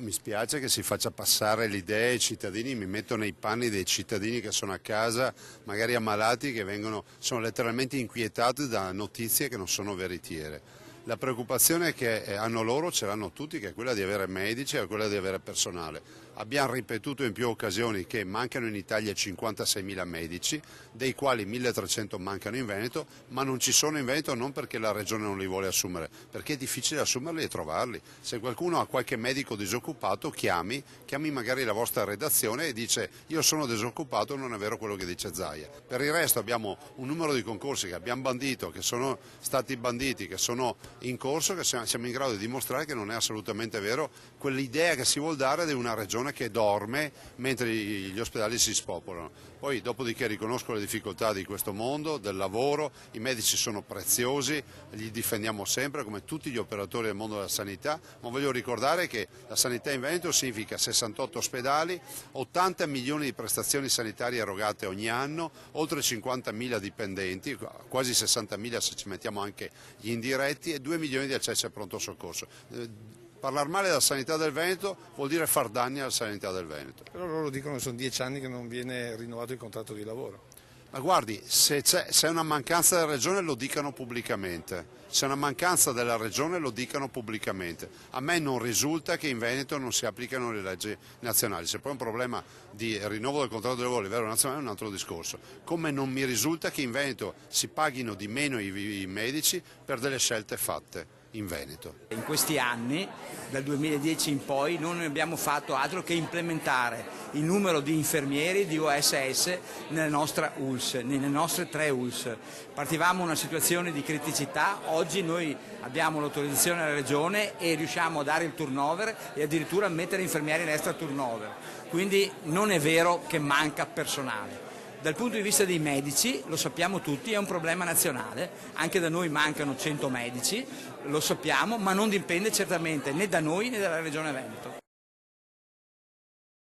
mi spiace che si faccia passare l'idea ai cittadini, mi metto nei panni dei cittadini che sono a casa, magari ammalati, che sono letteralmente inquietati da notizie che non sono veritiere. La preoccupazione che hanno loro ce l'hanno tutti, che è quella di avere medici e quella di avere personale. Abbiamo ripetuto in più occasioni che mancano in Italia 56.000 medici, dei quali 1.300 mancano in Veneto, ma non ci sono in Veneto non perché la Regione non li vuole assumere, perché è difficile assumerli e trovarli. Se qualcuno ha qualche medico disoccupato, chiami magari la vostra redazione e dice io sono disoccupato, non è vero quello che dice Zaia. Per il resto abbiamo un numero di concorsi che abbiamo bandito, che sono stati banditi, che sono in corso, che siamo in grado di dimostrare che non è assolutamente vero quell'idea che si vuol dare di una regione che dorme mentre gli ospedali si spopolano. Poi dopodiché riconosco le difficoltà di questo mondo, del lavoro, i medici sono preziosi, li difendiamo sempre come tutti gli operatori del mondo della sanità, ma voglio ricordare che la sanità in Veneto significa 68 ospedali, 80 milioni di prestazioni sanitarie erogate ogni anno, oltre 50.000 dipendenti, quasi 60.000 se ci mettiamo anche gli indiretti e 2 milioni di accessi al pronto soccorso. Parlare male della sanità del Veneto vuol dire far danni alla sanità del Veneto. Però loro dicono che sono 10 anni che non viene rinnovato il contratto di lavoro. Ma guardi, se è una mancanza della Regione lo dicano pubblicamente, se è una mancanza della Regione lo dicano pubblicamente. A me non risulta che in Veneto non si applicano le leggi nazionali, se poi è un problema di rinnovo del contratto di lavoro a livello nazionale è un altro discorso. Come non mi risulta che in Veneto si paghino di meno i medici per delle scelte fatte in Veneto. In questi anni, dal 2010 in poi, non abbiamo fatto altro che implementare il numero di infermieri di OSS nelle nostre ULSS, nelle nostre 3 ULSS. Partivamo da una situazione di criticità, oggi noi abbiamo l'autorizzazione della Regione e riusciamo a dare il turnover e addirittura a mettere infermieri in extra turnover. Quindi non è vero che manca personale. Dal punto di vista dei medici, lo sappiamo tutti, è un problema nazionale, anche da noi mancano 100 medici, lo sappiamo, ma non dipende certamente né da noi né dalla Regione Veneto.